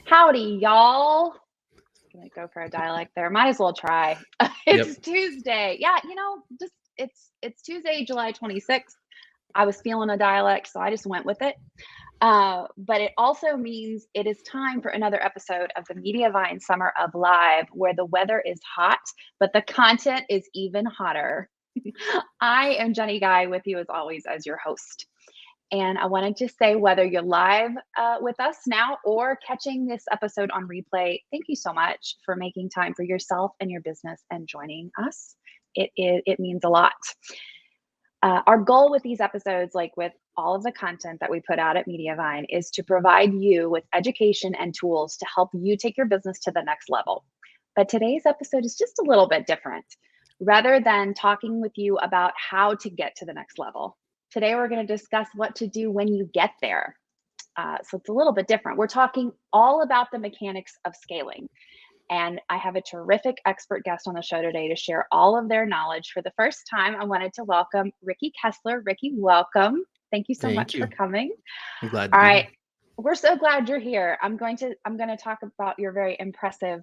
Howdy, y'all. Gonna go for a dialect there. Might as well try. It's Yep. Tuesday. Yeah, just it's Tuesday, July 26th. I was feeling a dialect, so I just went with it. But it also means it is time for another episode of the Mediavine Summer of Live, where the weather is hot, but the content is even hotter. I am Jenny Guy with you as always as your host. And I wanted to say, whether you're live with us now or catching this episode on replay, thank you so much for making time for yourself and your business and joining us. It means a lot. Our goal with these episodes, like with all of the content that we put out at Mediavine, is to provide you with education and tools to help you take your business to the next level. But today's episode is just a little bit different. Rather than talking with you about how to get to the next level, today we're going to discuss what to do when you get there. So it's a little bit different. We're talking all about the mechanics of scaling. And I have a terrific expert guest on the show today to share all of their knowledge. For the first time, I wanted to welcome Ricky Kesler. Ricky, welcome. Thank you so much for coming. I'm glad to All be right. here. We're so glad you're here. I'm going to talk about your very impressive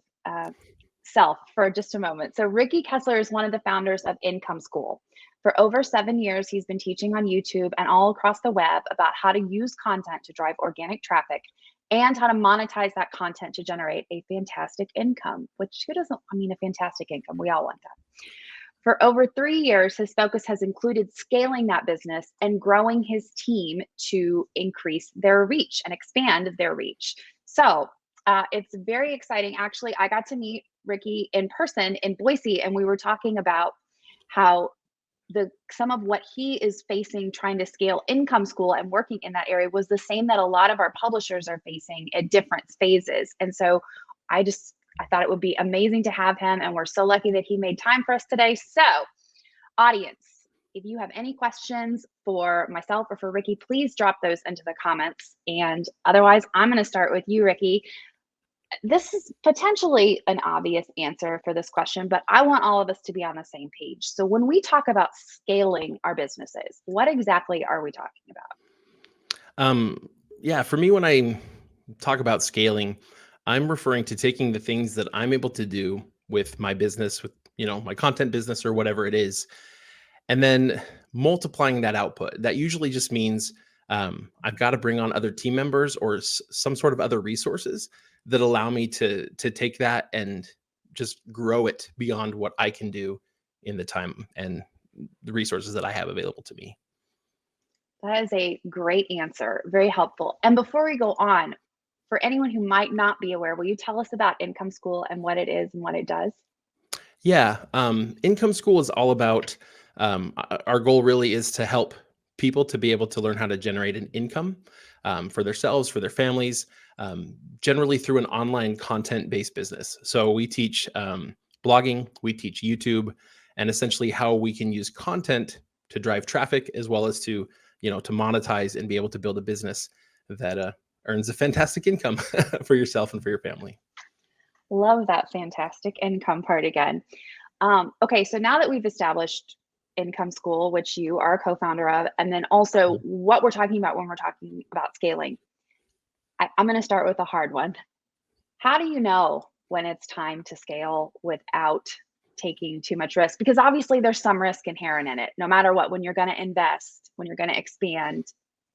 self for just a moment. So Ricky Kesler is one of the founders of Income School. For over 7 years, he's been teaching on YouTube and all across the web about how to use content to drive organic traffic and how to monetize that content to generate a fantastic income, which who doesn't, a fantastic income, we all want that. For over 3 years, his focus has included scaling that business and growing his team to increase their reach and expand their reach. So it's very exciting. Actually, I got to meet Ricky in person in Boise, and we were talking about how some of what he is facing trying to scale Income School and working in that area was the same that a lot of our publishers are facing at different phases. And so I thought it would be amazing to have him, and we're so lucky that he made time for us today. So audience, if you have any questions for myself or for Ricky, please drop those into the comments. And otherwise, I'm going to start with you, Ricky. This is potentially an obvious answer for this question, but I want all of us to be on the same page. So when we talk about scaling our businesses, what exactly are we talking about? Yeah, for me, when I talk about scaling, I'm referring to taking the things that I'm able to do with my business, with my content business or whatever it is, and then multiplying that output. That usually just means I've got to bring on other team members or some sort of other resources that allow me to take that and just grow it beyond what I can do in the time and the resources that I have available to me. That is a great answer. Very helpful. And before we go on, for anyone who might not be aware, will you tell us about Income School and what it is and what it does? Yeah. Income School is all about, our goal really is to help people to be able to learn how to generate an income for themselves, for their families, generally through an online content-based business. So we teach blogging, we teach YouTube, and essentially how we can use content to drive traffic as well as to monetize and be able to build a business that earns a fantastic income for yourself and for your family. Love that fantastic income part again. Okay, so now that we've established Income School, which you are a co-founder of, and then also what we're talking about when we're talking about scaling, I'm going to start with a hard one. How do you know when it's time to scale without taking too much risk? Because obviously there's some risk inherent in it. No matter what, when you're going to invest, when you're going to expand,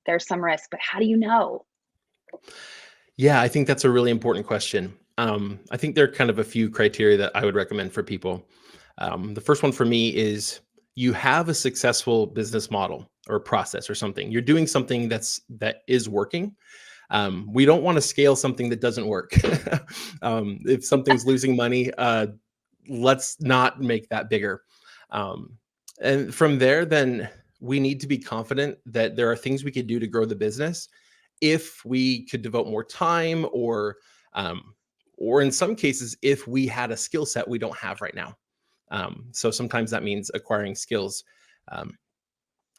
there's some risk. But how do you know? Yeah, I think that's a really important question. I think there are kind of a few criteria that I would recommend for people. The first one for me is you have a successful business model or process or something. You're doing something that is working. We don't want to scale something that doesn't work. If something's losing money, let's not make that bigger. And from there, then we need to be confident that there are things we could do to grow the business if we could devote more time or in some cases, if we had a skill set we don't have right now. So sometimes that means acquiring skills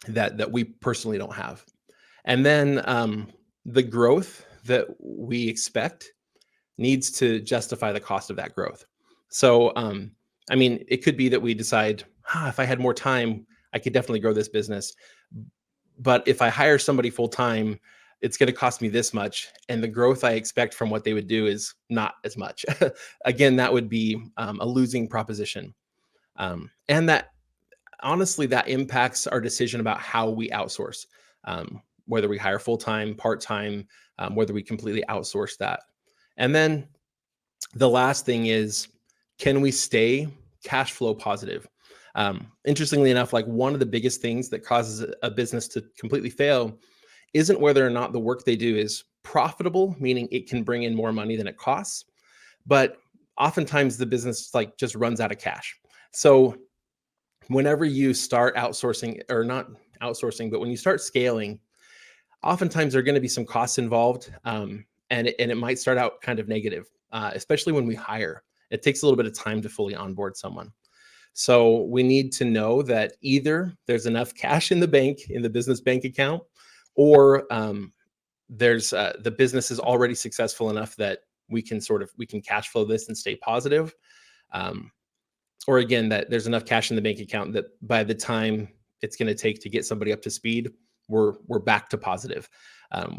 that we personally don't have. And then the growth that we expect needs to justify the cost of that growth. So, I mean, it could be that we decide, if I had more time, I could definitely grow this business. But if I hire somebody full time, it's going to cost me this much. And the growth I expect from what they would do is not as much. Again, that would be a losing proposition. And that honestly, that impacts our decision about how we outsource, whether we hire full time, part time, whether we completely outsource that. And then the last thing is, can we stay cash flow positive? Interestingly enough, like one of the biggest things that causes a business to completely fail isn't whether or not the work they do is profitable, meaning it can bring in more money than it costs, but oftentimes the business like just runs out of cash. So whenever you start outsourcing, or not outsourcing, but when you start scaling, oftentimes there are going to be some costs involved, and it might start out kind of negative, especially when we hire. It takes a little bit of time to fully onboard someone. So we need to know that either there's enough cash in the bank, in the business bank account, or there's the business is already successful enough that we can cash flow this and stay positive. Or again, that there's enough cash in the bank account that by the time it's going to take to get somebody up to speed, we're back to positive.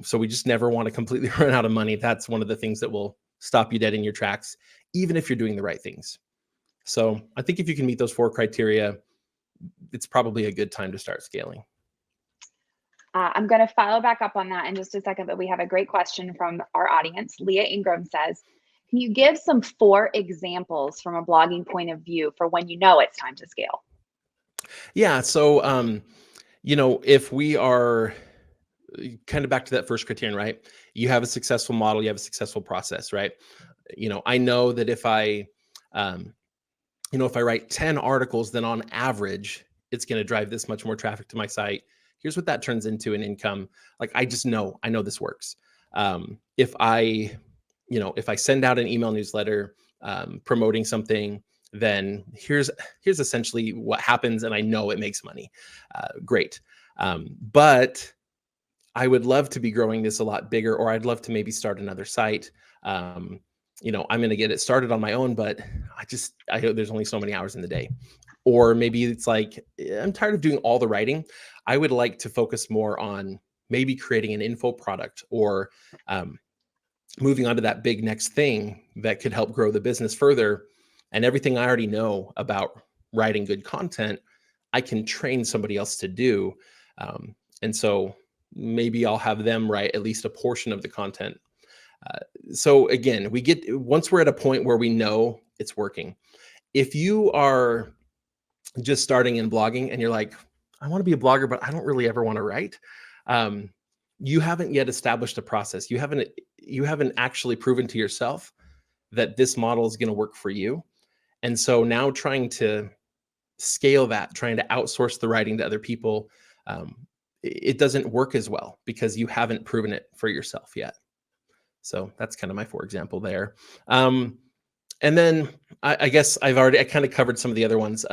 So we just never want to completely run out of money. That's one of the things that will stop you dead in your tracks, even if you're doing the right things. So I think if you can meet those 4 criteria, it's probably a good time to start scaling. I'm going to follow back up on that in just a second, but we have a great question from our audience. Leah Ingram says, can you give some 4 examples from a blogging point of view for when you know it's time to scale? Yeah. So, if we are kind of back to that first criterion, right? You have a successful model, you have a successful process, right? I know that if I write 10 articles, then on average, it's going to drive this much more traffic to my site. Here's what that turns into in income. Like, I know this works. If I send out an email newsletter promoting something, then here's essentially what happens, and I know it makes money. Great. But I would love to be growing this a lot bigger, or I'd love to maybe start another site. I'm going to get it started on my own, but I know there's only so many hours in the day. Or maybe it's like, I'm tired of doing all the writing. I would like to focus more on maybe creating an info product, or moving on to that big next thing that could help grow the business further. And everything I already know about writing good content, I can train somebody else to do. And so maybe I'll have them write at least a portion of the content. So again, once we're at a point where we know it's working. If you are just starting in blogging and you're like, I want to be a blogger, but I don't really ever want to write. You haven't yet established a process. You haven't actually proven to yourself that this model is going to work for you. And so now trying to scale that, trying to outsource the writing to other people, it doesn't work as well because you haven't proven it for yourself yet. So that's kind of my 4 example there. And then I guess I kind of covered some of the other ones.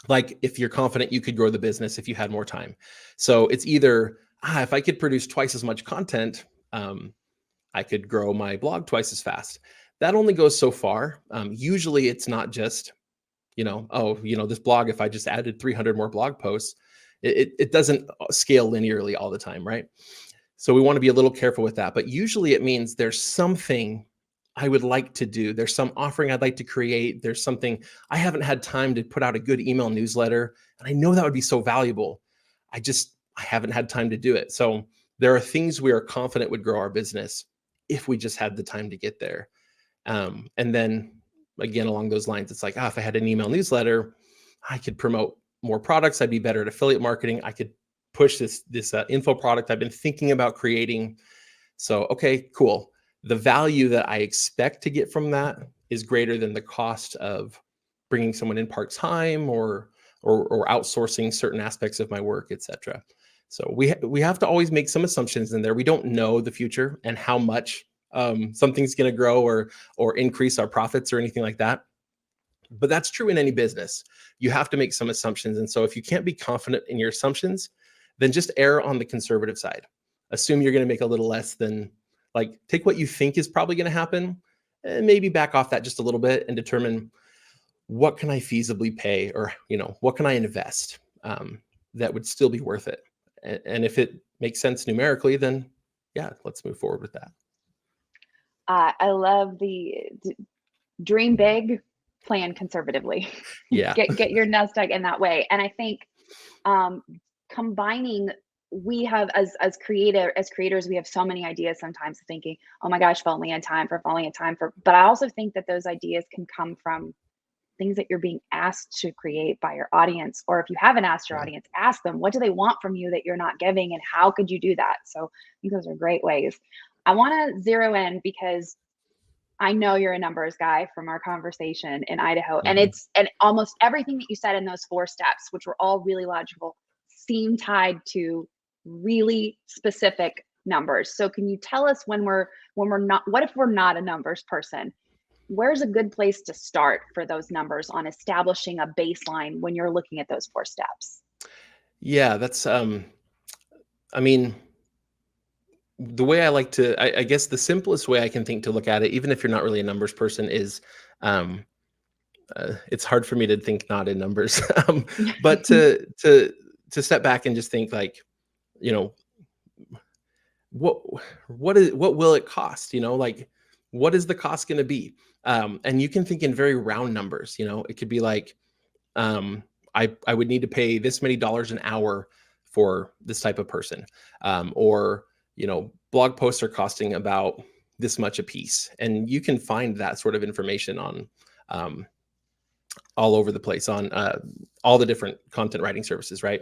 Like if you're confident you could grow the business if you had more time. So it's either, if I could produce twice as much content, I could grow my blog twice as fast. That only goes so far. Usually it's not just, this blog, if I just added 300 more blog posts, it doesn't scale linearly all the time, right? So we want to be a little careful with that. But usually it means there's something I would like to do. There's some offering I'd like to create. There's something I haven't had time to put out a good email newsletter. And I know that would be so valuable. I haven't had time to do it. So there are things we are confident would grow our business if we just had the time to get there. And then again, along those lines, it's like, if I had an email newsletter, I could promote more products. I'd be better at affiliate marketing. I could push this info product I've been thinking about creating. So, okay, cool. The value that I expect to get from that is greater than the cost of bringing someone in part-time or outsourcing certain aspects of my work, etc. So we have to always make some assumptions in there. We don't know the future and how much something's going to grow or increase our profits or anything like that. But that's true in any business. You have to make some assumptions. And so if you can't be confident in your assumptions, then just err on the conservative side. Assume you're going to make a little less than Like, take what you think is probably going to happen and maybe back off that just a little bit and determine, what can I feasibly pay, or, what can I invest that would still be worth it? And if it makes sense numerically, then yeah, let's move forward with that. I love the dream big, plan conservatively. Yeah. Get your nest egg in that way. And I think combining, we have as creators, we have so many ideas sometimes, thinking, oh my gosh, if only had time for, but I also think that those ideas can come from things that you're being asked to create by your audience. Or if you haven't asked your audience, ask them, what do they want from you that you're not giving, and how could you do that? So I think those are great ways. I want to zero in, because I know you're a numbers guy from our conversation in Idaho. Mhm. And almost everything that you said in those 4 steps, which were all really logical, seem tied to really specific numbers. So can you tell us, when we're not, what if we're not a numbers person? Where's a good place to start for those numbers on establishing a baseline when you're looking at those 4 steps? Yeah, that's I mean, the way I like to, I guess the simplest way I can think to look at it, even if you're not really a numbers person, is um, it's hard for me to think not in numbers, but to step back and just think, like, you know, what what will it cost? Like, what is the cost going to be? And you can think in very round numbers. It could be like, um, I would need to pay this many dollars an hour for this type of person, or blog posts are costing about this much a piece, and you can find that sort of information on all over the place on all the different content writing services, right?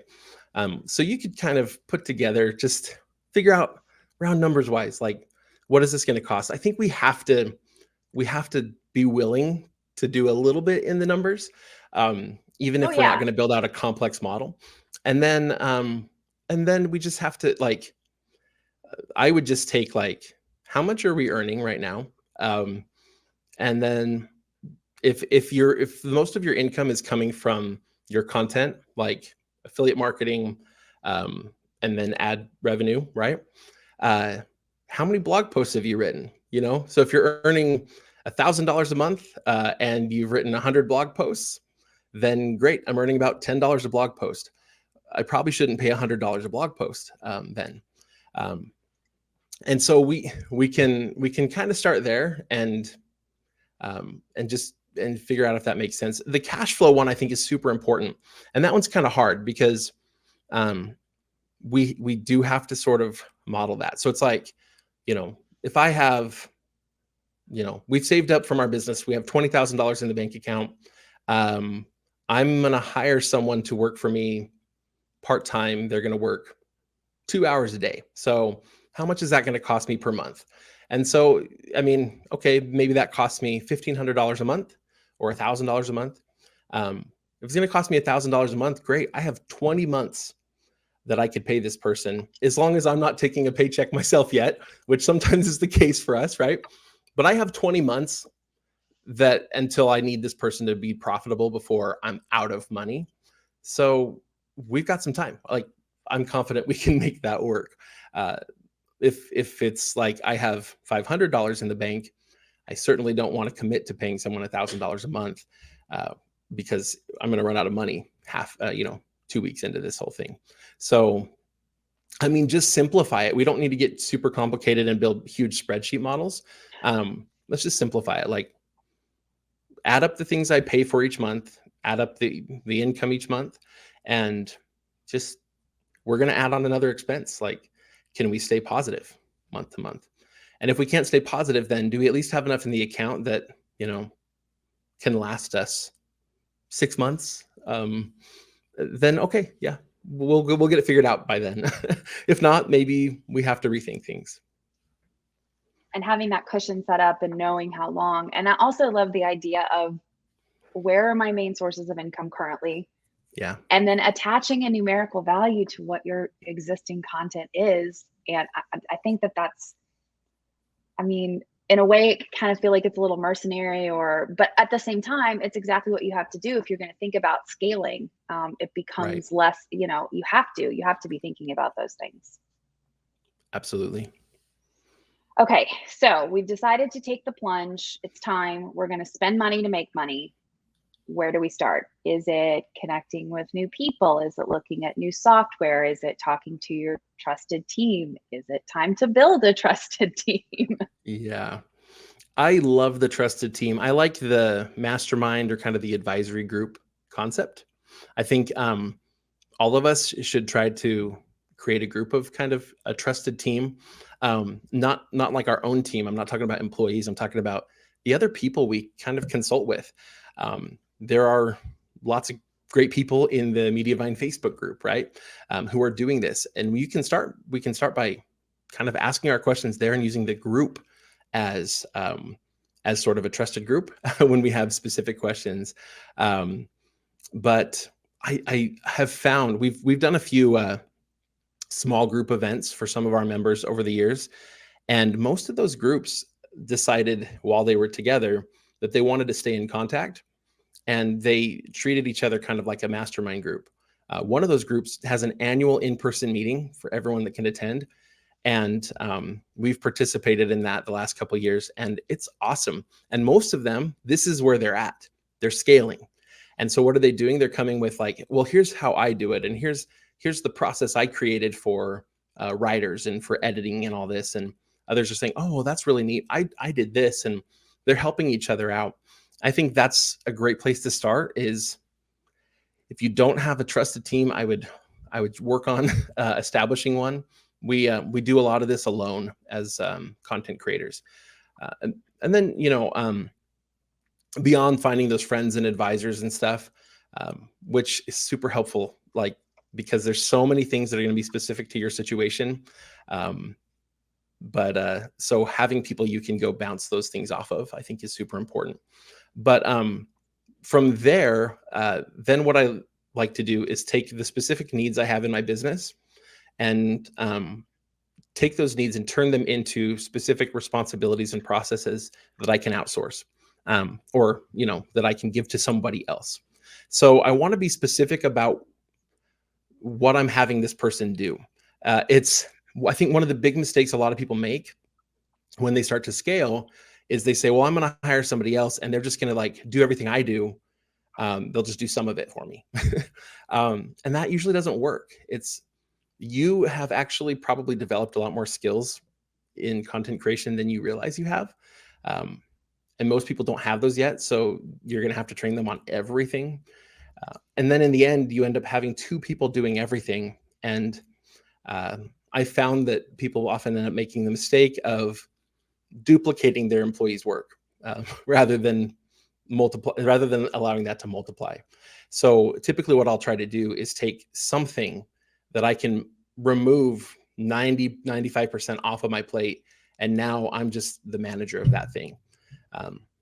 So you could kind of put together, just figure out round numbers wise, like, what is this going to cost? I think we have to be willing to do a little bit in the numbers, even Oh if we're not yeah. going to build out a complex model. And then we just have to, like, I would just take, like, how much are we earning right now? And then if most of your income is coming from your content, like affiliate marketing, um, and then ad revenue, right? Uh, how many blog posts have you written? So if you're earning $1,000 a month, and you've written 100 blog posts, then great. I'm earning about $10 a blog post. I probably shouldn't pay $100 a blog post then. And so we can kind of start there, and just figure out if that makes sense. The cash flow one, I think, is super important, and that one's kind of hard because we do have to sort of model that. So it's like, if I have, we've saved up from our business, we have $20,000 in the bank account. I'm going to hire someone to work for me part-time. They're going to work 2 hours a day. So how much is that going to cost me per month? And so, I mean, okay, maybe that costs me $1,500 a month or $1,000 a month. If it's going to cost me $1,000 a month, great. I have 20 months that I could pay this person, as long as I'm not taking a paycheck myself yet, which sometimes is the case for us, right? But I have 20 months that until I need this person to be profitable before I'm out of money. So we've got some time. Like, I'm confident we can make that work. If it's like I have $500 in the bank, I certainly don't want to commit to paying someone $1,000 a month, because I'm going to run out of money 2 weeks into this whole thing. So, I mean, just simplify it. We don't need to get super complicated and build huge spreadsheet models. Let's just simplify it. Like, add up the things I pay for each month, add up the income each month, and just, we're going to add on another expense. Like, can we stay positive month to month? And if we can't stay positive, then do we at least have enough in the account that, can last us 6 months? Then okay, yeah, we'll get it figured out by then. If not, maybe we have to rethink things. And having that cushion set up and knowing how long. And I also love the idea of, where are my main sources of income currently? Yeah. And then attaching a numerical value to what your existing content is. And I think that's, I mean, in a way, it kind of feel like it's a little mercenary, but at the same time, it's exactly what you have to do if you're going to think about scaling. It Right. becomes less, you have to be thinking about those things. Absolutely. Okay, so we've decided to take the plunge. It's time. We're going to spend money to make money. Where do we start? Is it connecting with new people? Is it looking at new software? Is it talking to your trusted team? Is it time to build a trusted team? Yeah. I love the trusted team. I like the mastermind or kind of the advisory group concept. I think all of us should try to create a group of kind of a trusted team. Not like our own team. I'm not talking about employees. I'm talking about the other people we kind of consult with. There are lots of great people in the Mediavine Facebook group, right? Who are doing this, and we can start by kind of asking our questions there and using the group as sort of a trusted group when we have specific questions. But I have found we've done a few small group events for some of our members over the years, and most of those groups decided while they were together that they wanted to stay in contact, and they treated each other kind of like a mastermind group. One of those groups has an annual in-person meeting for everyone that can attend, and we've participated in that the last couple of years, and it's awesome. And most of them, this is where they're at. They're scaling. And so what are they doing? They're coming with like, well, here's how I do it, and here's the process I created for writers and for editing and all this. And others are saying, oh, well, that's really neat. I did this, and they're helping each other out. I think that's a great place to start. Is if you don't have a trusted team, I would work on establishing one. We do a lot of this alone as content creators, and then beyond finding those friends and advisors and stuff, which is super helpful, like, because there's so many things that are going to be specific to your situation. But so having people you can go bounce those things off of, I think, is super important. But from there, then what I like to do is take the specific needs I have in my business and take those needs and turn them into specific responsibilities and processes that I can outsource, or that I can give to somebody else. So I want to be specific about what I'm having this person do. I think one of the big mistakes a lot of people make when they start to scale is they say, well, I'm going to hire somebody else and they're just going to like do everything I do. They'll just do some of it for me. And that usually doesn't work. You have actually probably developed a lot more skills in content creation than you realize you have. And most people don't have those yet. So you're going to have to train them on everything. And then in the end, you end up having two people doing everything. And I found that people often end up making the mistake of duplicating their employees' work rather than allowing that to multiply. So typically what I'll try to do is take something that I can remove 95% off of my plate, and now I'm just the manager of that thing.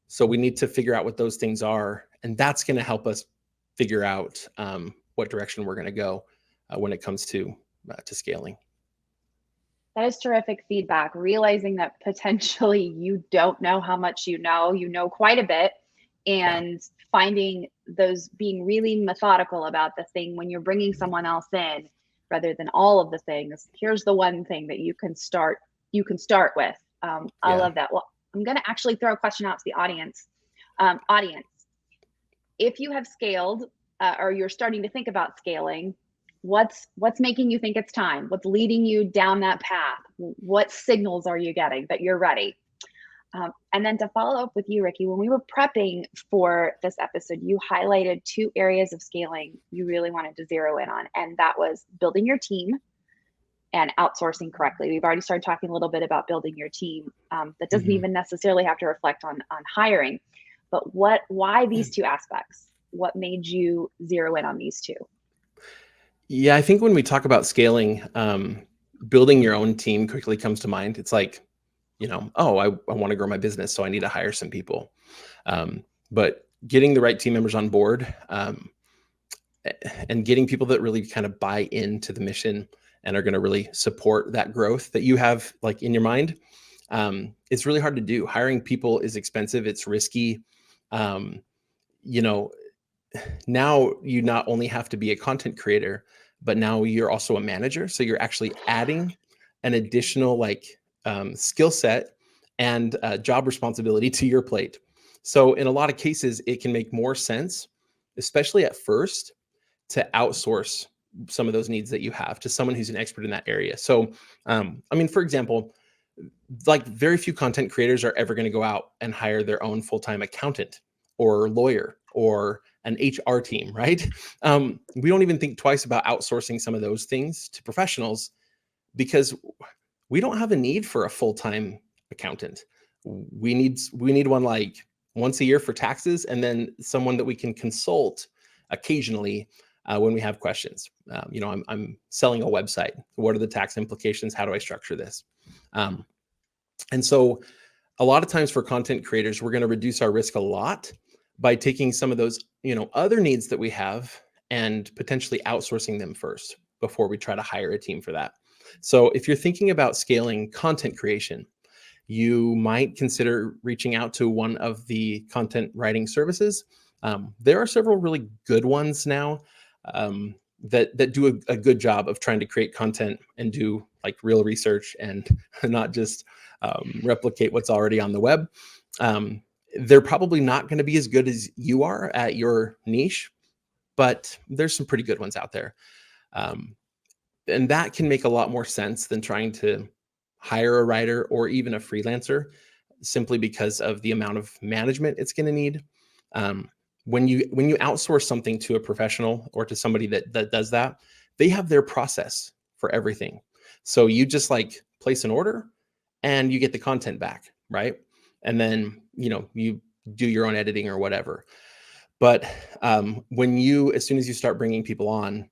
So we need to figure out what those things are, and that's going to help us figure out what direction we're going to go when it comes to scaling. That is terrific feedback. Realizing that potentially you don't know how much you know quite a bit, and finding those, being really methodical about the thing when you're bringing someone else in, rather than all of the things. Here's the one thing that you can start with. I love that. Well, I'm going to actually throw a question out to the audience. If you have scaled or you're starting to think about scaling, what's making you think it's time? What's leading you down that path? What signals are you getting that you're ready? And then to follow up with you, Ricky, when we were prepping for this episode, you highlighted two areas of scaling you really wanted to zero in on, and that was building your team and outsourcing correctly. We've already started talking a little bit about building your team. That doesn't even necessarily have to reflect on hiring, but why these two aspects? What made you zero in on these two? Yeah, I think when we talk about scaling, building your own team quickly comes to mind. It's like, oh, I want to grow my business, so I need to hire some people. But getting the right team members on board, and getting people that really kind of buy into the mission and are going to really support that growth that you have like in your mind, it's really hard to do. Hiring people is expensive. It's risky. Now you not only have to be a content creator, but now you're also a manager. So you're actually adding an additional like skill set and job responsibility to your plate. So in a lot of cases, it can make more sense, especially at first, to outsource some of those needs that you have to someone who's an expert in that area. So, I mean, for example, like very few content creators are ever going to go out and hire their own full-time accountant or lawyer or an HR team, right? We don't even think twice about outsourcing some of those things to professionals because we don't have a need for a full-time accountant. We need one like once a year for taxes, and then someone that we can consult occasionally when we have questions. I'm selling a website. What are the tax implications? How do I structure this? And so a lot of times for content creators, we're going to reduce our risk a lot by taking some of those, other needs that we have and potentially outsourcing them first before we try to hire a team for that. So if you're thinking about scaling content creation, you might consider reaching out to one of the content writing services. There are several really good ones now that do a good job of trying to create content and do like real research and not just replicate what's already on the web. They're probably not going to be as good as you are at your niche, but there's some pretty good ones out there. And that can make a lot more sense than trying to hire a writer or even a freelancer, simply because of the amount of management it's going to need. When you outsource something to a professional or to somebody that does that, they have their process for everything. So you just like place an order and you get the content back, right? And then, you do your own editing or whatever. But as soon as you start bringing people on,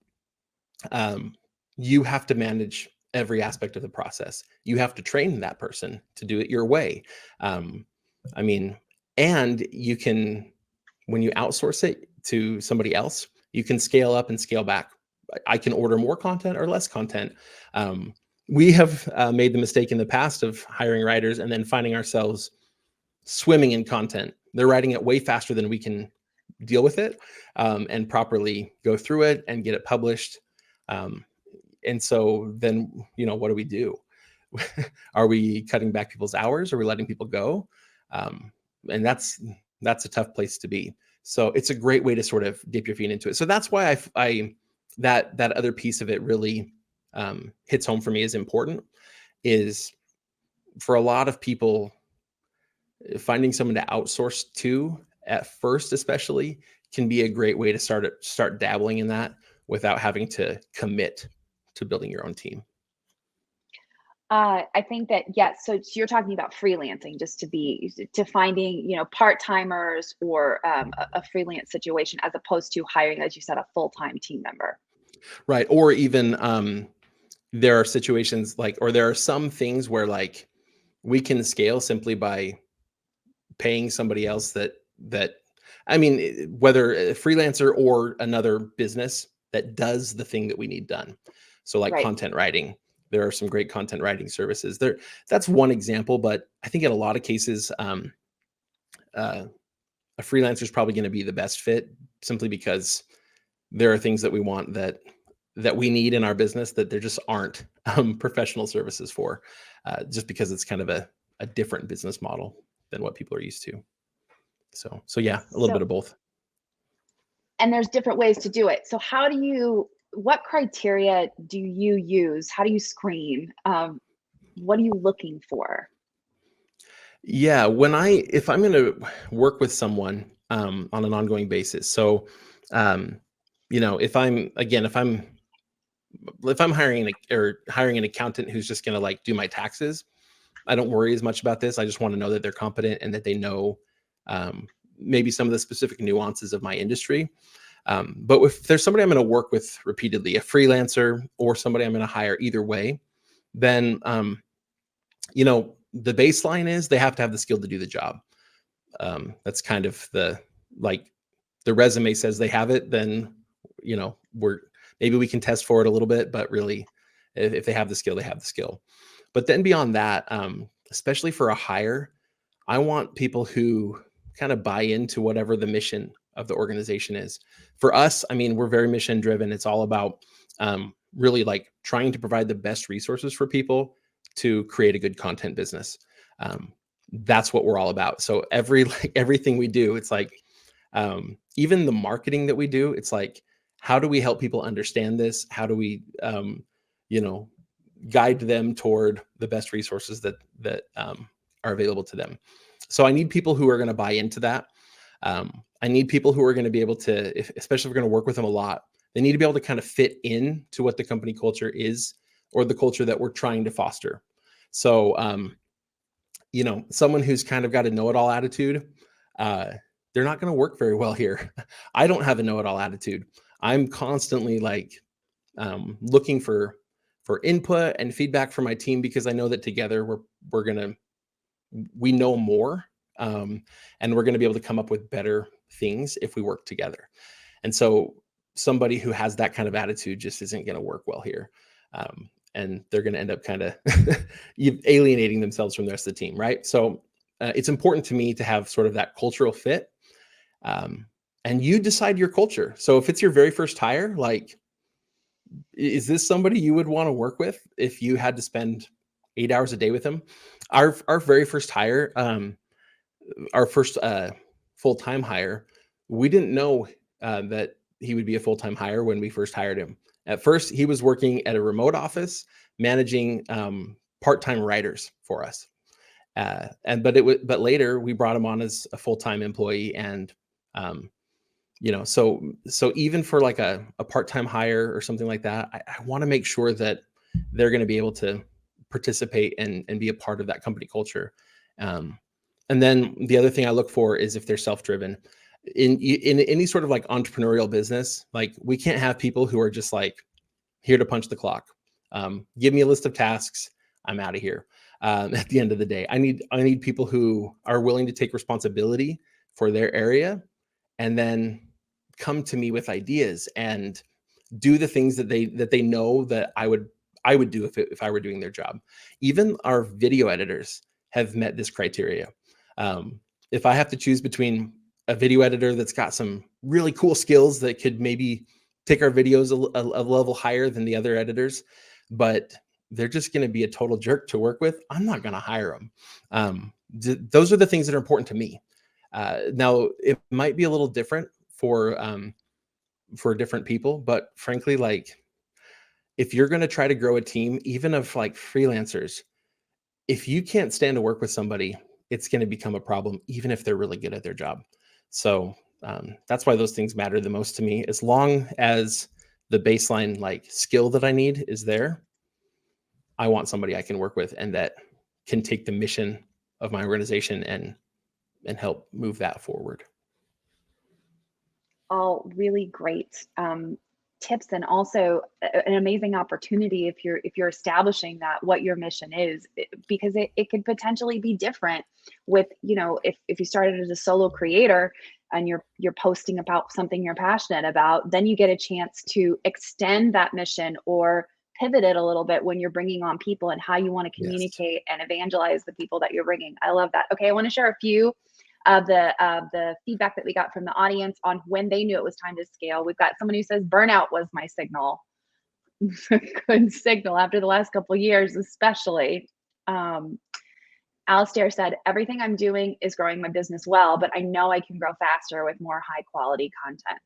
you have to manage every aspect of the process. You have to train that person to do it your way. And you can, when you outsource it to somebody else, you can scale up and scale back. I can order more content or less content. We have made the mistake in the past of hiring writers and then finding ourselves swimming in content. They're writing it way faster than we can deal with it and properly go through it and get it published. And so then, what do we do? Are we cutting back people's hours? Are we letting people go? And that's a tough place to be. So it's a great way to sort of dip your feet into it. So that's why that other piece of it really hits home for me as important, is for a lot of people, finding someone to outsource to at first, especially, can be a great way to start dabbling in that without having to commit to building your own team. I think that, yes. So you're talking about freelancing, just to finding, part-timers or a freelance situation, as opposed to hiring, as you said, a full-time team member. Right. Or even there are situations or there are some things where we can scale simply by paying somebody else whether a freelancer or another business that does the thing that we need done. So Right. Content writing, there are some great content writing services there. That's one example, but I think in a lot of cases, a freelancer is probably going to be the best fit, simply because there are things that we want that we need in our business that there just aren't professional services for, just because it's kind of a different business model than what people are used to. So yeah, a little bit of both. And there's different ways to do it. So what criteria do you use? How do you screen? What are you looking for? Yeah, if I'm going to work with someone on an ongoing basis. So, if I'm hiring an accountant who's just going to do my taxes, I don't worry as much about this. I just want to know that they're competent and that they know maybe some of the specific nuances of my industry. But if there's somebody I'm going to work with repeatedly, a freelancer or somebody I'm going to hire, either way, then, the baseline is they have to have the skill to do the job. That's kind of the resume says they have it, then, maybe we can test for it a little bit, but really if they have the skill, they have the skill. But then beyond that, especially for a hire, I want people who kind of buy into whatever the mission of the organization is. For us, we're very mission driven. It's all about really trying to provide the best resources for people to create a good content business. That's what we're all about. So everything we do, it's like, even the marketing that we do, it's like, how do we help people understand this? How do we, guide them toward the best resources that are available to them? So I need people who are going to buy into that. I need people who are going to be able to, especially if we're going to work with them a lot, they need to be able to kind of fit in to what the company culture is, or the culture that we're trying to foster. So, someone who's kind of got a know-it-all attitude, they're not going to work very well here. I don't have a know-it-all attitude. I'm constantly like looking for input and feedback from my team, because I know that together we know more, and we're going to be able to come up with better things if we work together. And so somebody who has that kind of attitude just isn't going to work well here. And they're going to end up kind of alienating themselves from the rest of the team, right? So it's important to me to have sort of that cultural fit. And you decide your culture. So if it's your very first hire, like, is this somebody you would want to work with if you had to spend 8 hours a day with them? Our very first hire, our first full-time hire, we didn't know that he would be a full-time hire when we first hired him. At first, he was working at a remote office, managing part-time writers for us. But later we brought him on as a full-time employee, and so even for like a part-time hire or something like that, I want to make sure that they're going to be able to participate and be a part of that company culture. And then the other thing I look for is if they're self-driven. In any sort of like entrepreneurial business, like, we can't have people who are just like here to punch the clock. Give me a list of tasks, I'm out of here. At the end of the day, I need people who are willing to take responsibility for their area, and then come to me with ideas and do the things that they know that I would do if I were doing their job. Even our video editors have met this criteria. If I have to choose between a video editor that's got some really cool skills that could maybe take our videos a level higher than the other editors, but they're just going to be a total jerk to work with, I'm not going to hire them. Those are the things that are important to me. Now, it might be a little different for different people, but frankly, like, if you're going to try to grow a team, even of like freelancers, if you can't stand to work with somebody, it's going to become a problem, even if they're really good at their job. So that's why those things matter the most to me. As long as the baseline like skill that I need is there, I want somebody I can work with and that can take the mission of my organization and help move that forward. All really great tips, and also an amazing opportunity if you're establishing that what your mission is, because it could potentially be different with, if you started as a solo creator and you're posting about something you're passionate about, then you get a chance to extend that mission or pivot it a little bit when you're bringing on people and how you want to communicate and evangelize the people that you're bringing. I love that. Okay, I want to share a few of the feedback that we got from the audience on when they knew it was time to scale. We've got someone who says burnout was my signal. Good signal after the last couple of years, especially. Alistair said, everything I'm doing is growing my business well, but I know I can grow faster with more high quality content.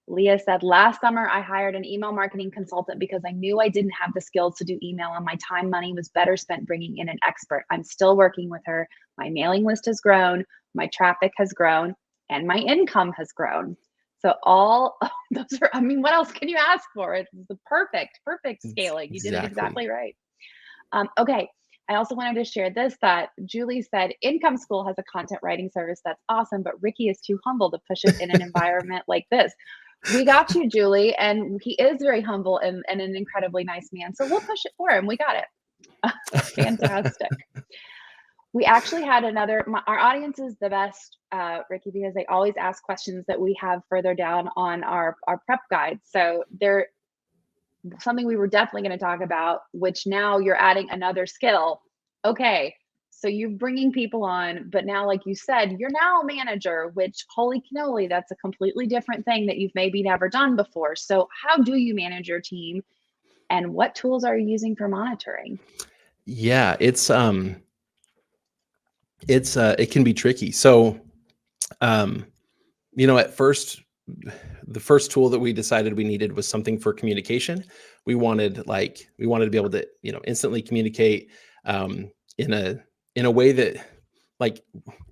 Leah said, last summer, I hired an email marketing consultant because I knew I didn't have the skills to do email, and my time money was better spent bringing in an expert. I'm still working with her. My mailing list has grown, my traffic has grown, and my income has grown. So all those are, what else can you ask for? It's the perfect scaling. You did it exactly right. Okay. I also wanted to share this, that Julie said, Income School has a content writing service that's awesome, but Ricky is too humble to push it in an environment like this. We got you, Julie, and he is very humble and an incredibly nice man. So we'll push it for him. We got it. Fantastic. We actually had our audience is the best, Ricky, because they always ask questions that we have further down on our prep guide. So they're something we were definitely going to talk about, which now you're adding another skill. Okay. So you're bringing people on, but now, like you said, you're now a manager, which, holy cannoli, that's a completely different thing that you've maybe never done before. So how do you manage your team And what tools are you using for monitoring? Yeah, it can be tricky. So, um, at first, the first tool that we decided we needed was something for communication. We wanted to be able to, instantly communicate, in a way that, like,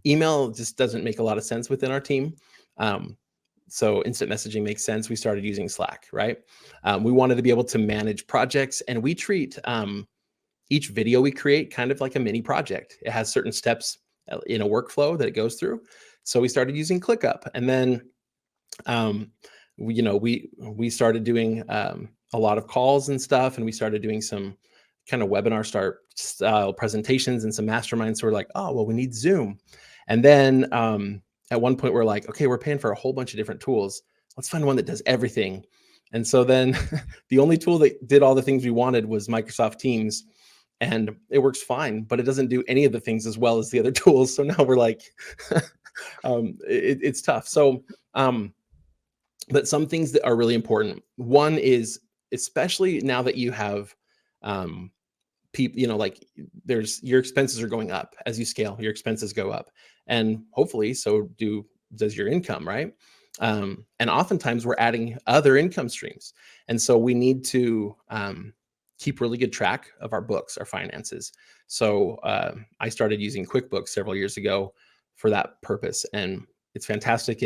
email just doesn't make a lot of sense within our team. Um, so instant messaging makes sense. We started using Slack, right? We wanted to be able to manage projects, and we treat each video we create kind of like a mini project. It has certain steps in a workflow that it goes through. So we started using ClickUp, and then um, we started doing a lot of calls and stuff, and we started doing some kind of webinar style presentations and some masterminds. So we're like, oh well, we need Zoom, and then at one point we're like, okay, we're paying for a whole bunch of different tools. Let's find one that does everything. And so then the only tool that did all the things we wanted was Microsoft Teams, and it works fine, but it doesn't do any of the things as well as the other tools. So now we're like, it's tough. So, but some things that are really important. One is, especially now that you have people, like, your expenses are going up as you scale. Your expenses go up, and hopefully so does your income, right? And oftentimes we're adding other income streams, and so we need to keep really good track of our books, our finances. So I started using QuickBooks several years ago for that purpose, and it's fantastic.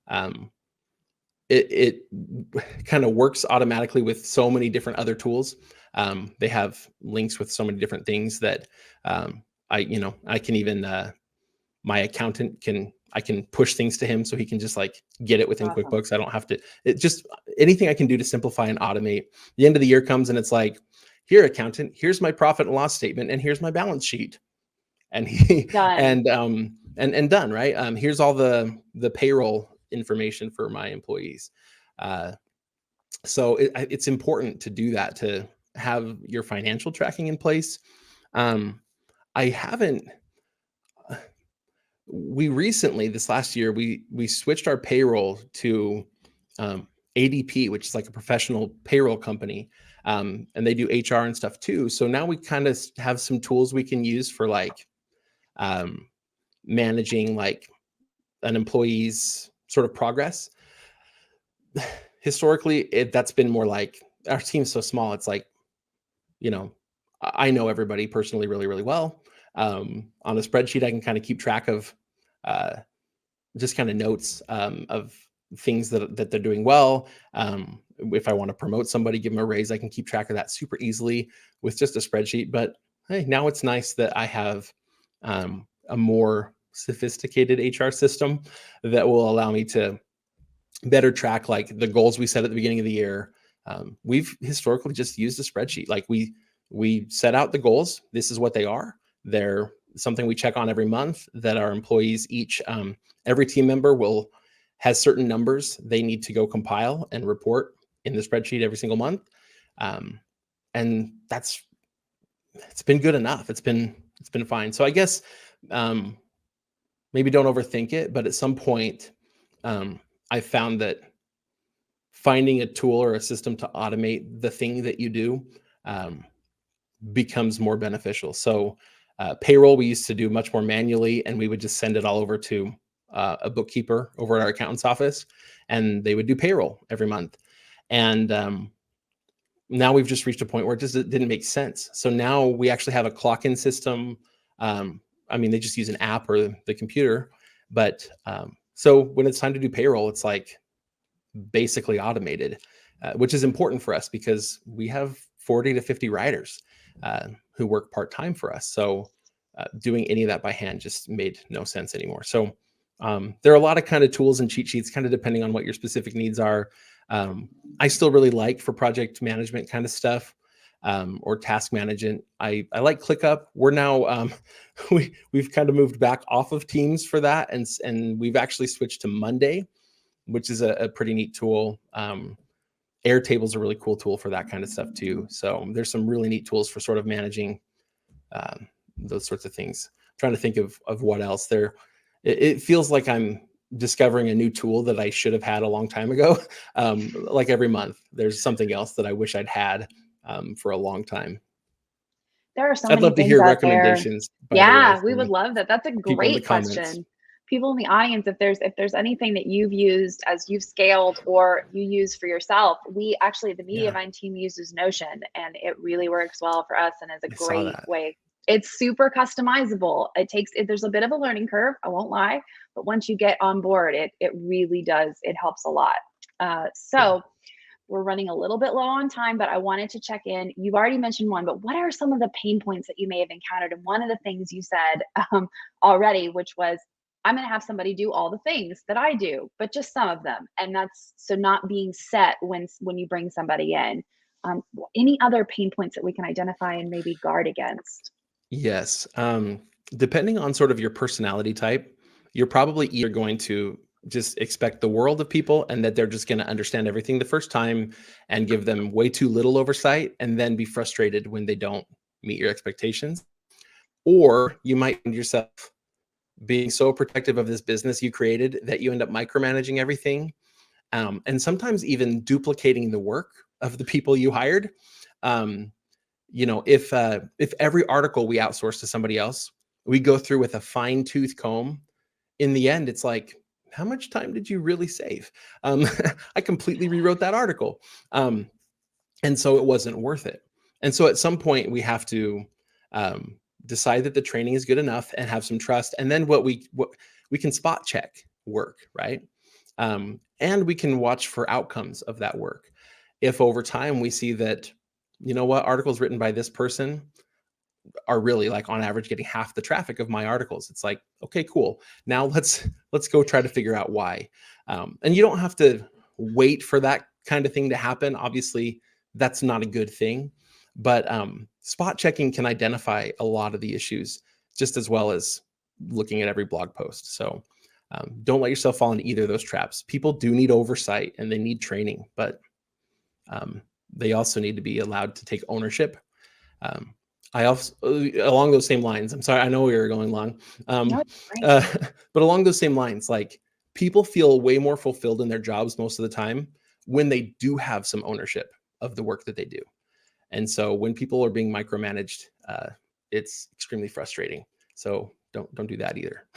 Um, it kind of works automatically with so many different other tools. They have links with so many different things that I can even my accountant I can push things to him so he can just like get it within Awesome. QuickBooks. I don't have to, it just anything I can do to simplify and automate. The end of the year comes and it's like, here, accountant, here's my profit and loss statement, and here's my balance sheet. And he Done. and done, right? Here's all the payroll information for my employees. So it's important to do that, to have your financial tracking in place. I haven't we recently, this last year, we switched our payroll to ADP, which is like a professional payroll company, and they do HR and stuff too. So now we kind of have some tools we can use for like managing like an employee's sort of progress. Historically, that's been more like, our team's so small. It's like, I know everybody personally really, really well. On a spreadsheet, I can kind of keep track of just kind of notes of things that they're doing well. If I want to promote somebody, give them a raise, I can keep track of that super easily with just a spreadsheet. But hey, now it's nice that I have a more sophisticated HR system that will allow me to better track like the goals we set at the beginning of the year. We've historically just used a spreadsheet. Like we set out the goals. This is what they are. They're something we check on every month, that our employees each, every team member has certain numbers they need to go compile and report in the spreadsheet every single month. And it's been good enough. It's been fine. So I guess maybe don't overthink it, but at some point, I found that finding a tool or a system to automate the thing that you do becomes more beneficial. So payroll, we used to do much more manually, and we would just send it all over to a bookkeeper over at our accountant's office, and they would do payroll every month. And now we've just reached a point where it just didn't make sense. So now we actually have a clock-in system. They just use an app or the computer, but so when it's time to do payroll, it's like basically automated, which is important for us because we have 40 to 50 writers who work part-time for us. So doing any of that by hand just made no sense anymore. So there are a lot of kind of tools and cheat sheets, kind of depending on what your specific needs are. I still really like for project management kind of stuff, or task management. I like ClickUp. We're now we've kind of moved back off of Teams for that, and we've actually switched to Monday, which is a pretty neat tool. Airtable is a really cool tool for that kind of stuff too. So there's some really neat tools for sort of managing those sorts of things. I'm trying to think of what else there. It feels like I'm discovering a new tool that I should have had a long time ago. Like every month, there's something else that I wish I'd had for a long time. There are so I'd many love to things hear out there. recommendations, by the way, Yeah, we would from love that. That's a people in the great comments. question. People in the audience, if there's anything that you've used as you've scaled or you use for yourself, we actually, the Yeah, Mediavine team uses Notion, and it really works well for us and is a I saw great that. way. It's super customizable. There's a bit of a learning curve, I won't lie, but once you get on board, it really does. It helps a lot. Yeah. So we're running a little bit low on time, but I wanted to check in. You've already mentioned one, but what are some of the pain points that you may have encountered? And one of the things you said already, which was, I'm going to have somebody do all the things that I do, but just some of them. And that's so not being set when you bring somebody in. Any other pain points that we can identify and maybe guard against? Yes. Depending on sort of your personality type, you're probably either going to just expect the world of people and that they're just going to understand everything the first time and give them way too little oversight and then be frustrated when they don't meet your expectations. Or you might find yourself being so protective of this business you created that you end up micromanaging everything, and sometimes even duplicating the work of the people you hired. Um, if every article we outsource to somebody else, we go through with a fine tooth comb. In the end, it's like, how much time did you really save? Um, I completely rewrote that article, and so it wasn't worth it. And so at some point, we have to decide that the training is good enough and have some trust, and then what we can spot check work, right? And we can watch for outcomes of that work. If over time we see that, articles written by this person are really, like, on average getting half the traffic of my articles, it's like, okay, cool. Now let's go try to figure out why. And you don't have to wait for that kind of thing to happen. Obviously, that's not a good thing, but spot checking can identify a lot of the issues just as well as looking at every blog post. So don't let yourself fall into either of those traps. People do need oversight and they need training, but they also need to be allowed to take ownership. I also, along those same lines, I'm sorry, I know we were going long, No, um, it's great. uh, but along those same lines, like, people feel way more fulfilled in their jobs most of the time when they do have some ownership of the work that they do. And so when people are being micromanaged, it's extremely frustrating. So don't do that either.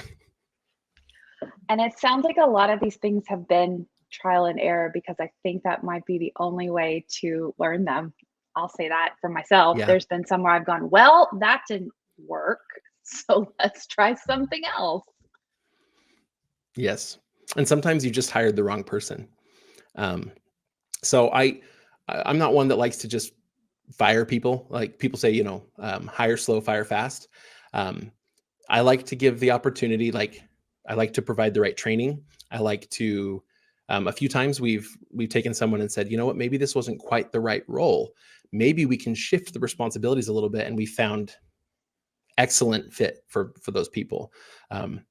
And it sounds like a lot of these things have been trial and error because I think that might be the only way to learn them. I'll say that for myself. Yeah. There's been some where I've gone, well, that didn't work. So let's try something else. Yes. And sometimes you just hired the wrong person. Um, so I'm not one that likes to just fire people. Like, people say, hire slow, fire fast. Um, I like to give the opportunity. Like, I like to provide the right training. I like to, a few times we've taken someone and said, you know what, maybe this wasn't quite the right role. Maybe we can shift the responsibilities a little bit, and we found excellent fit for those people. And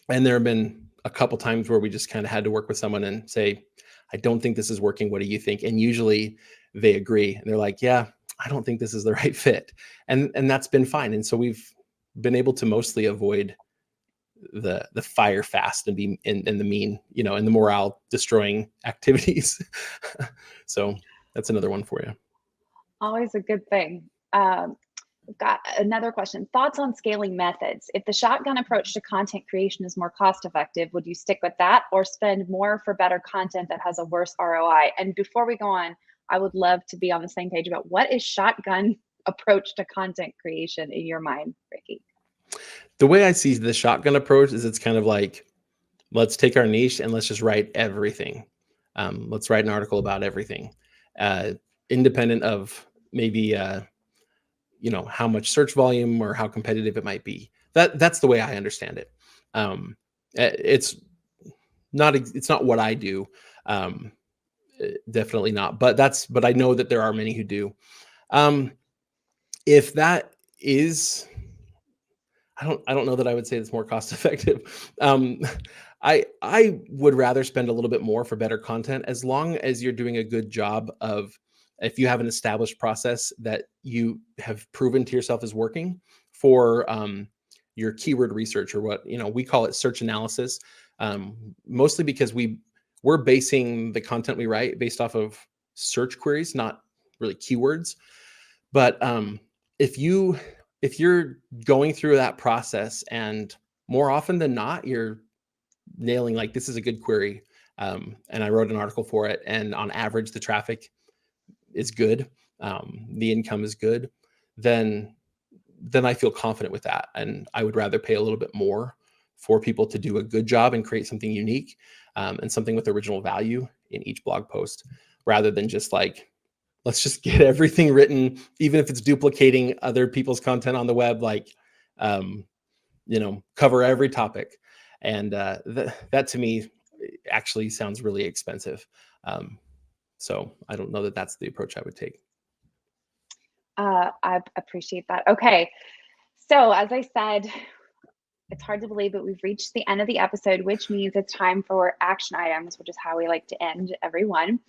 there have been a couple times where we just kind of had to work with someone and say, I don't think this is working. What do you think? And usually they agree and they're like, yeah, I don't think this is the right fit. And that's been fine. And so we've been able to mostly avoid the fire fast and be in the mean, in the morale destroying activities. So that's another one for you. Always a good thing. We've got another question. Thoughts on scaling methods? If the shotgun approach to content creation is more cost effective, would you stick with that or spend more for better content that has a worse ROI? And before we go on, I would love to be on the same page about what is shotgun approach to content creation in your mind, Ricky? The way I see the shotgun approach is, it's kind of like, let's take our niche and let's just write everything. Let's write an article about everything, uh, independent of maybe how much search volume or how competitive it might be. That's the way I understand it. It's not what I do, um, definitely not. But I know that there are many who do. Um, if that is, I don't know that I would say it's more cost effective. I would rather spend a little bit more for better content, as long as you're doing a good job of, if you have an established process that you have proven to yourself is working for your keyword research, or what, we call it search analysis, mostly because we're basing the content we write based off of search queries, not really keywords. But if you're going through that process, and more often than not, you're nailing, like, this is a good query, and I wrote an article for it, and on average the traffic is good, the income is good, then I feel confident with that. And I would rather pay a little bit more for people to do a good job and create something unique, and something with original value in each blog post, rather than just like, let's just get everything written, even if it's duplicating other people's content on the web, like, cover every topic. And that to me actually sounds really expensive. So I don't know that that's the approach I would take. I appreciate that. Okay. So as I said, it's hard to believe, but we've reached the end of the episode, which means it's time for action items, which is how we like to end every one.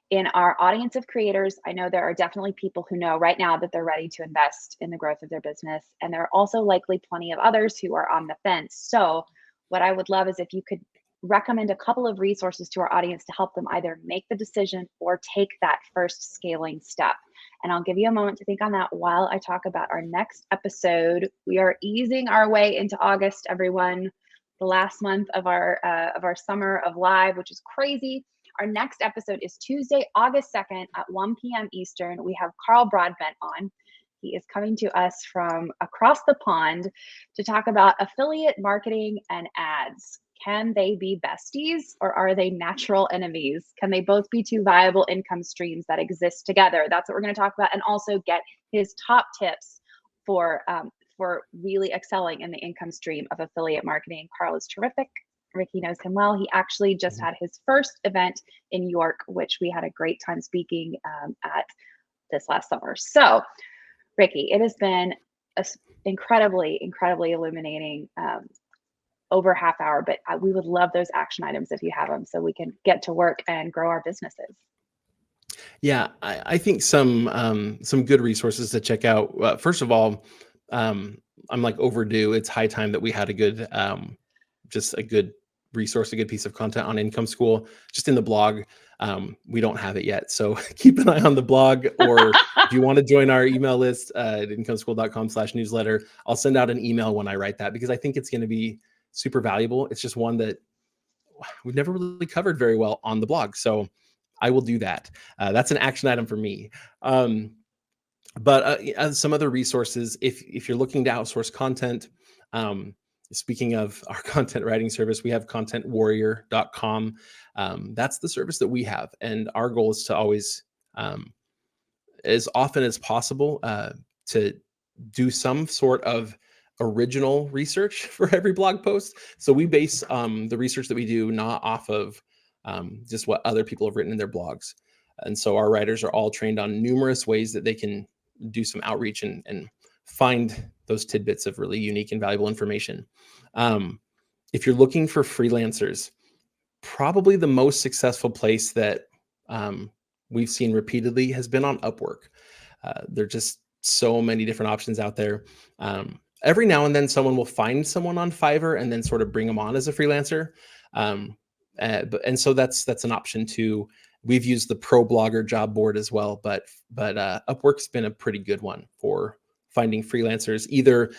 In our audience of creators, I know there are definitely people who know right now that they're ready to invest in the growth of their business. And there are also likely plenty of others who are on the fence. So what I would love is if you could recommend a couple of resources to our audience to help them either make the decision or take that first scaling step. And I'll give you a moment to think on that while I talk about our next episode. We are easing our way into August, everyone. The last month of our summer of live, which is crazy. Our next episode is Tuesday, August 2nd at 1 p.m. Eastern. We have Carl Broadbent on. He is coming to us from across the pond to talk about affiliate marketing and ads. Can they be besties, or are they natural enemies? Can they both be two viable income streams that exist together? That's what we're going to talk about, and also get his top tips for really excelling in the income stream of affiliate marketing. Carl is terrific. Ricky knows him well. He actually just had his first event in York, which we had a great time speaking at this last summer. So, Ricky, it has been a incredibly illuminating over half hour, but we would love those action items if you have them, so we can get to work and grow our businesses. Yeah, I think some good resources to check out. First of all, I'm like overdue. It's high time that we had a good, just a good resource, a good piece of content on Income School, just in the blog. We don't have it yet, so keep an eye on the blog, or if you want to join our email list at incomeschool.com/newsletter, I'll send out an email when I write that, because I think it's going to be super valuable. It's just one that we've never really covered very well on the blog. So I will do that. That's an action item for me. But some other resources, if you're looking to outsource content, speaking of our content writing service, we have contentwarrior.com. That's the service that we have. And our goal is to always, as often as possible, to do some sort of original research for every blog post. So we base the research that we do not off of just what other people have written in their blogs. And so our writers are all trained on numerous ways that they can do some outreach and find those tidbits of really unique and valuable information. If you're looking for freelancers, probably the most successful place that we've seen repeatedly has been on Upwork. There are just so many different options out there. Every now and then someone will find someone on Fiverr and then sort of bring them on as a freelancer. And so that's an option too. We've used the Pro Blogger job board as well, but Upwork's been a pretty good one for finding freelancers. Either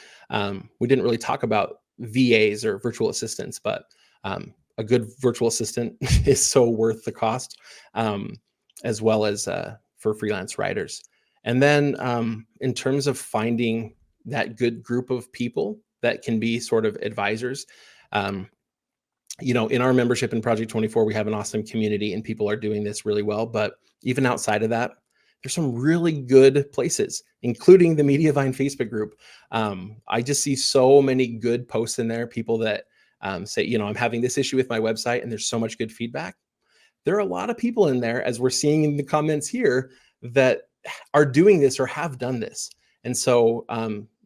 we didn't really talk about VAs or virtual assistants, but a good virtual assistant is so worth the cost, as well as for freelance writers. And then in terms of finding that good group of people that can be sort of advisors, in our membership in Project 24, we have an awesome community and people are doing this really well. But even outside of that, there's some really good places, including the Mediavine Facebook group. I just see so many good posts in there, people that say, I'm having this issue with my website, and there's so much good feedback. There are a lot of people in there, as we're seeing in the comments here, that are doing this or have done this. And so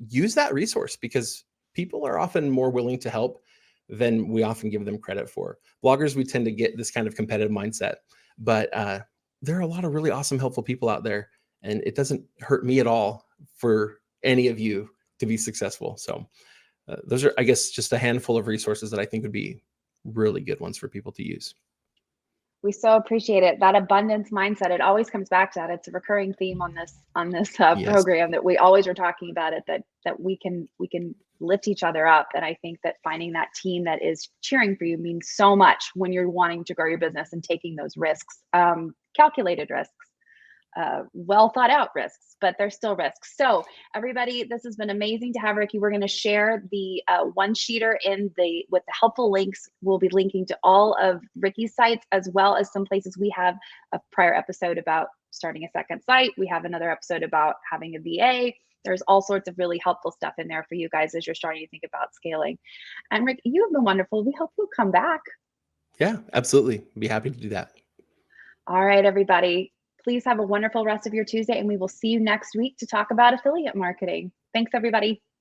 use that resource, because people are often more willing to help than we often give them credit for. Bloggers, we tend to get this kind of competitive mindset, but there are a lot of really awesome, helpful people out there, and it doesn't hurt me at all for any of you to be successful. So those are, I guess, just a handful of resources that I think would be really good ones for people to use. We so appreciate it. That abundance mindset, it always comes back to that. It's a recurring theme on this Yes. program, that we always are talking about it, that we can lift each other up. And I think that finding that team that is cheering for you means so much when you're wanting to grow your business and taking those risks, calculated risks. Well thought out risks, but they're still risks. So everybody, this has been amazing to have Ricky. We're going to share the one sheeter with the helpful links. We'll be linking to all of Ricky's sites, as well as some places. We have a prior episode about starting a second site. We have another episode about having a VA. There's all sorts of really helpful stuff in there for you guys as you're starting to think about scaling. And Rick, you have been wonderful. We hope you'll come back. Yeah, absolutely. I'd be happy to do that. All right, everybody. Please have a wonderful rest of your Tuesday, and we will see you next week to talk about affiliate marketing. Thanks, everybody.